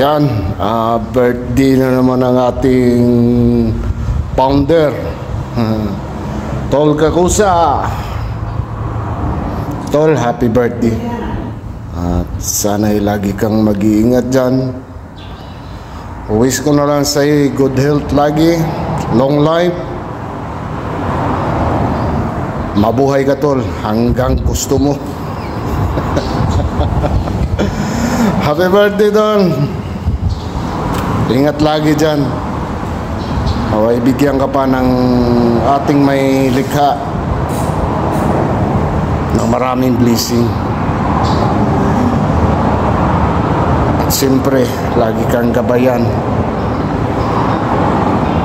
Yan, birthday na naman ng ating founder, Tol Kakusa. Tol, happy birthday. At sana'y lagi kang mag-iingat dyan. Wish ko na lang sa'yo good health lagi, long life. Mabuhay ka, Tol, hanggang gusto mo. Happy birthday, Tol. Ingat lagi dyan. Ibigyan ka pa ng ating may likha ng maraming blessing. At siyempre, lagi kang gabayan.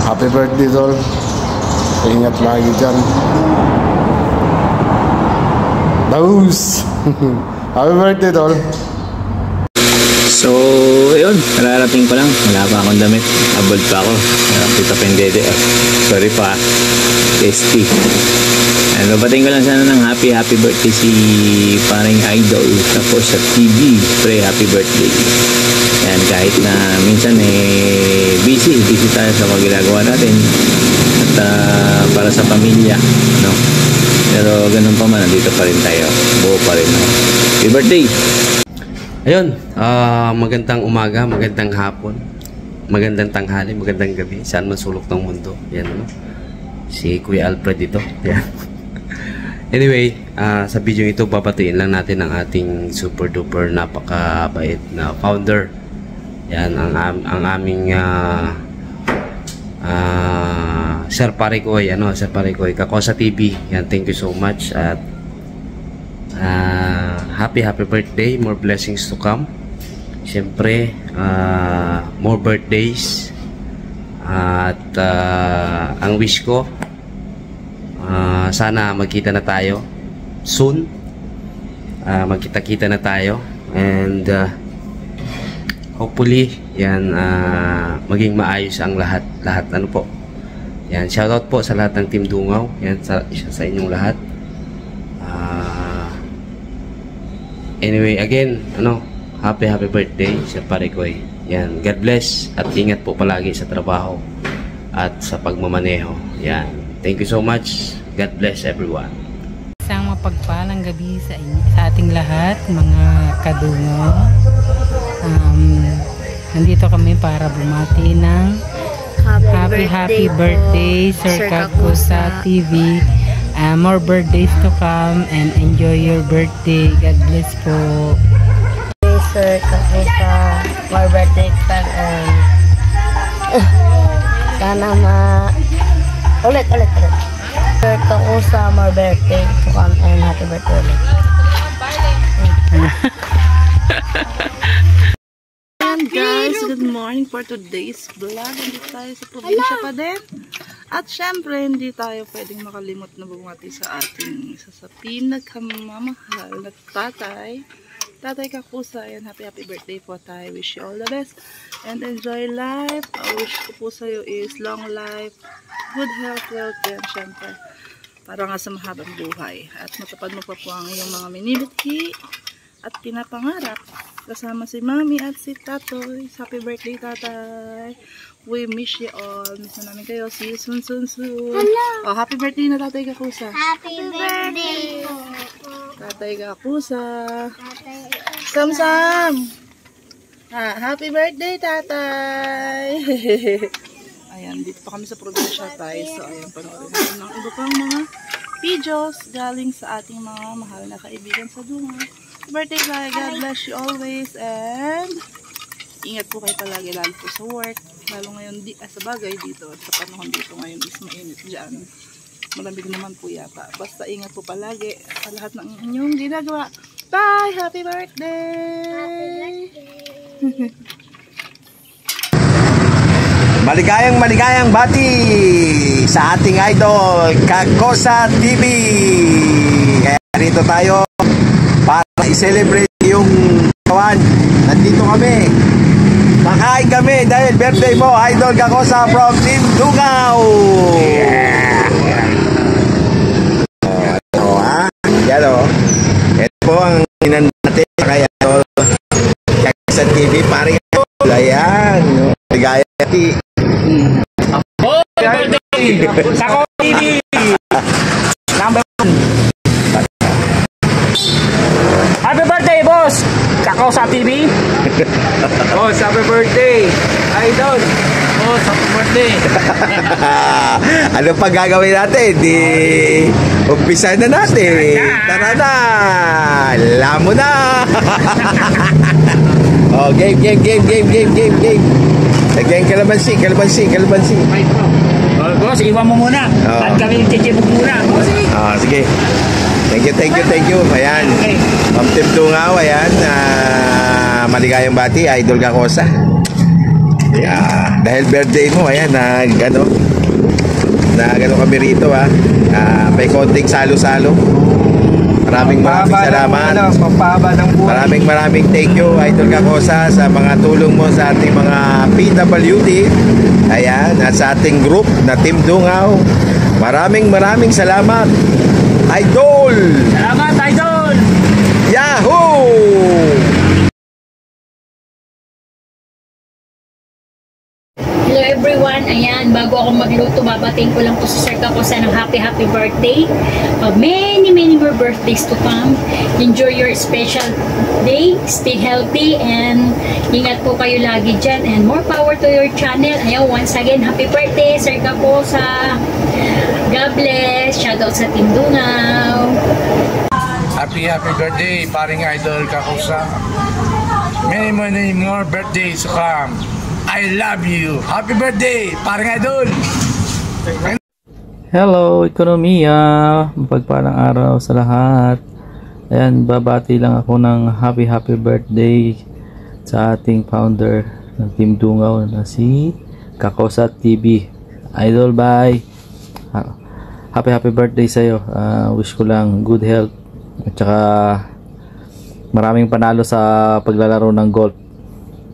Happy birthday, Tol. Ingat lagi dyan. Daus. Happy birthday, Tol. So, ayun, nararating pa lang. Wala pa akong damit. Abol pa ako. Tita Pendede. Sorry pa. ST. And babating ko lang sana ng happy birthday si paring Idol. Tapos sa TV. Pre, happy birthday. Yan, kahit na minsan busy tayo sa mga ginagawa natin. At para sa pamilya. No? Pero ganun pa man, nandito pa rin tayo. Buo pa rin. No? Happy birthday! Ayun, magandang umaga, magandang hapon, magandang tanghali, magandang gabi, saan man sulok ng mundo. Yan, ano? Si Kuya Alfred dito. Yan. Anyway, sa video ito, babatiin lang natin ang ating super duper napakabait na founder. Yan, ang aming Sir Parikoy, Sir Parikoy, Kakosa TV. Yan, thank you so much. At happy birthday, more blessings to come. Siyempre, more birthdays. At ang wish ko, sana magkita na tayo soon. Magkita-kita na tayo. And hopefully, yan, maging maayos ang lahat. Ano po? Yan, shoutout po sa lahat ng Team Dungaw. Yan, sa inyong lahat. Anyway, again, happy birthday sa Parikoy. Yan, God bless at ingat po palagi sa trabaho at sa pagmamaneho. Yan, thank you so much. God bless everyone. Isang mapagpalang gabi sa ating lahat, mga kadungo. Nandito kami para bumati ng happy birthday, Sir Kakusa TV. More birthdays to come and enjoy your birthday. God bless po. Sir Kakusa, more birthday to come and sana ulit. Sir Kakusa, more birthday to come and happy birthday ulit. Ayan guys, good morning for today's vlog. Nandito tayo sa probinsya pa din. At syempre, hindi tayo pwedeng makalimot na bumati sa ating isa sa pinagkamamahal na tatay. Tatay Kakusa, and happy birthday po tayo. Wish you all the best and enjoy life. Ang wish ko po sa'yo is long life, good health, and syempre, para nga sa mahabang buhay. At matupad mo pa po ang iyong mga minilithi at pinapangarap. Kasama si Mami at si Tatoy. Happy birthday, Tatay. We miss you all. Miss na namin kayo. See you soon. Hello. Oh, happy birthday na Tatay Kakusa. Happy birthday po. Tatay Kakusa. Sam. Happy birthday, Tatay. Ayan, dito pa kami sa probinsya, tayo. So, ayan, panoorin natin ng iba pang mga videos galing sa ating mga mahal na kaibigan sa Dungaw. Birthday tayo. God bless you always. And ingat po kayo palagi, lalo po sa work. Lalo ngayon, sa bagay dito, sa panahon dito ngayon is mainit dyan. Malamig naman po yata. Basta ingat po palagi sa lahat ng inyong ginagawa. Bye! Happy birthday! Happy birthday! Maligayang bati sa ating idol, Kakosa TV. Kaya dito tayo para i-celebrate yung kawan. Nandito kami. Makain kami dahil birthday mo, Idol Kakosa from Team Dungaw. Yeah. Yan o. Ito po ang inan natin kay Idol Kakosa TV. Pari Idol ay bati. Happy birthday! Kako TV! Number 1. Happy birthday, boss! Kako sa TV? Boss, happy birthday! Idol! Boss, happy birthday! Ano pa gagawin natin? Di umpisa na natin. Tara na! Alam mo na! Oh, game. Lagyan kalamansi. Oh, boss, iwan mo muna. At kami titibog muna. Sige. Thank you. Ayan. Okay. Ma'am Tim Tungaw, ayan. Maligayang bati, Idol Kakosa. Yeah. Dahil birthday mo, ayan, nagano kami rito, may konting salo-salo. Maraming salamat. Maraming thank you, Idol Kakosa, sa mga tulong mo sa ating mga PWD. Ayan, at sa ating group na Team Dungaw. Maraming salamat, Idol! Salamat, Idol! Yahoo! Hello everyone, ayan, bago ako magluto, babatiin ko lang po si Sir Kakosa ng happy birthday. Many more birthdays to come. Enjoy your special day, stay healthy, and ingat po kayo lagi dyan, and more power to your channel. Ayan, once again, happy birthday Sir Kakosa. God bless. Shoutout sa Team Dungaw. Happy birthday, paring Idol Kakosa. Many more birthdays to come. I love you. Happy birthday, paring Idol. Hello, ekonomiya. Mapagpalang araw sa lahat. Ayan, babati lang ako ng happy birthday sa ating founder ng Team Dungaw na si Kakosa TV. Idol, bye. Happy birthday sa'yo. Wish ko lang good health at saka maraming panalo sa paglalaro ng golf.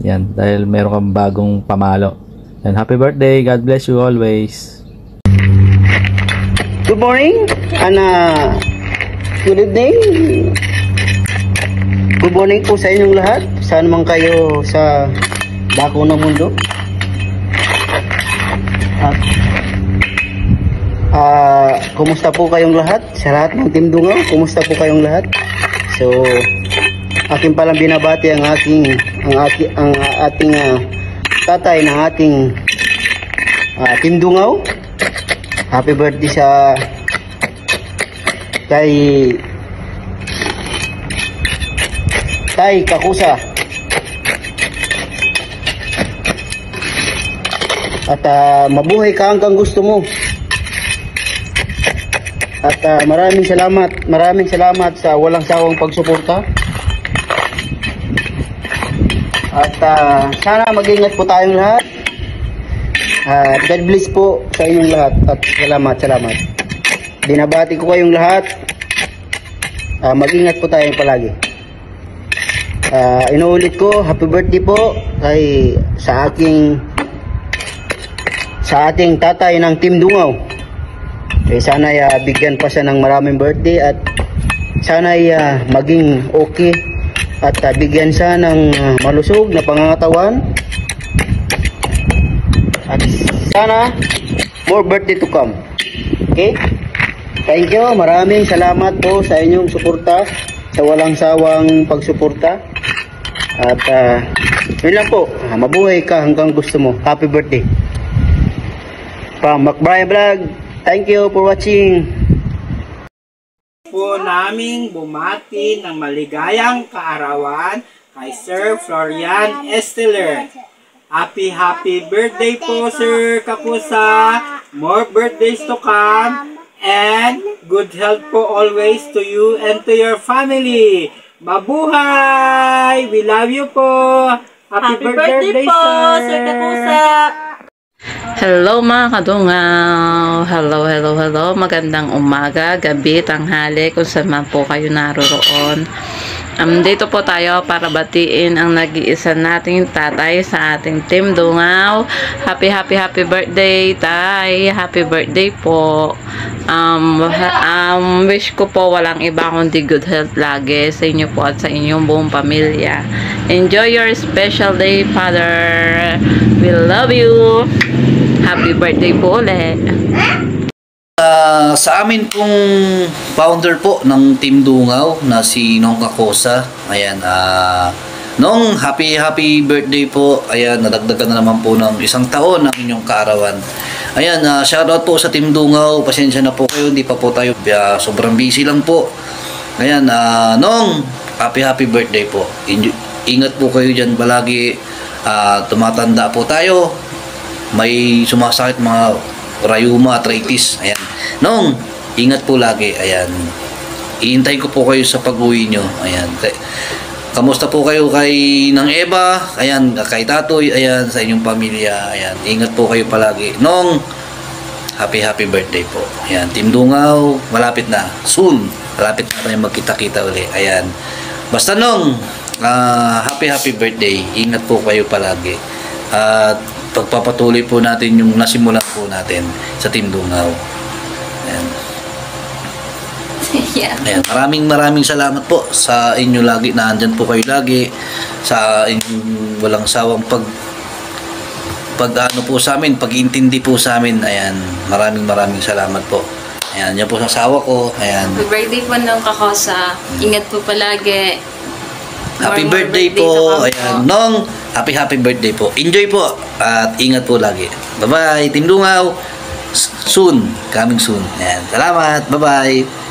Yan, dahil meron kang bagong pamalo. And happy birthday. God bless you always. Good morning and good evening. Good morning po sa inyong lahat. Saan man kayo sa dako ng mundo. Kumusta po kayong lahat? Sa lahat ng Team Dungaw, kumusta po kayong lahat? So, akin palang binabati ang ating tatay ng ating Team Dungaw. Happy birthday sa kay Kakusa. At mabuhay ka hanggang gusto mo. At maraming salamat sa walang sawang pagsuporta. At sana mag-ingat po tayong lahat. God bless po sa inyong lahat. At salamat. Binabati ko kayong lahat. Mag-ingat po tayong palagi. Inuulit ko, happy birthday po sa ating tatay ng Team Dungaw. Sana bigyan pa siya ng maraming birthday at sana maging okay at bigyan siya ng malusog na pangangatawan at sana more birthday to come. Okay? Thank you. Maraming salamat po sa inyong suporta, sa walang sawang pagsuporta. At yun lang po, mabuhay ka hanggang gusto mo. Happy birthday from McBride Vlog. Thank you for watching. Po naming bumati ng maligayang kaarawan kay Sir Florian Esteller. Happy birthday po Sir Kakusa. More birthdays to come and good health po always to you and to your family. Mabuhay! We love you po. Happy birthday po Sir Kakusa. Hello mga kadungaw. Hello. Magandang umaga, gabi, tanghali, kung saan man po kayo naroroon. Dito po tayo para batiin ang nag-iisa nating tatay sa ating Team Dungaw. Happy birthday, tay. Happy birthday po. Wish ko po walang iba kundi good health lagi sa inyo po at sa inyong buong pamilya. Enjoy your special day, Father. We love you. Happy birthday po ulit. Sa amin pong founder po ng Team Dungaw na si Nong Kakosa, ayan, Nong, happy birthday po. Ayan, nadagdagan na naman po ng 1 taon ang inyong kaarawan. Ayan, shoutout po sa Team Dungaw. Pasensya na po kayo, hindi pa po tayo, sobrang busy lang po. Ayan, Nong, happy birthday po. Ingat po kayo dyan palagi. Tumatanda po tayo. May sumasakit mga rayuma, arthritis. Ayan. Nong, ingat po lagi. Ayan. Iintay ko po kayo sa pag-uwi nyo. Ayan. Kamusta po kayo kay Nang Eva? Ayan, kay Tatoy. Ayan, sa inyong pamilya. Ayan. Ingat po kayo palagi. Nong, happy birthday po. Ayan. Team Dungaw, malapit na. Soon. Malapit na tayo magkita-kita uli. Ayan. Basta Nong, happy birthday. Ingat po kayo palagi. At pagpapatuloy po natin yung nasimulan po natin sa Team Dungaw. Ayan. Yeah. Ayan. Maraming salamat po sa inyo lagi. Naandyan po kayo lagi sa inyong walang sawang ano po sa amin, pag-iintindi po sa amin. Ayan. Maraming salamat po. Ayan. Yan po sa asawa ko. Ayan. Happy birthday po ng Kakosa. Ingat po palagi. Happy birthday po. Ayan. Nong, happy birthday po. Enjoy po at ingat po lagi. Bye-bye, Team Dungaw. Soon. Coming soon. Ayan. Salamat. Bye-bye.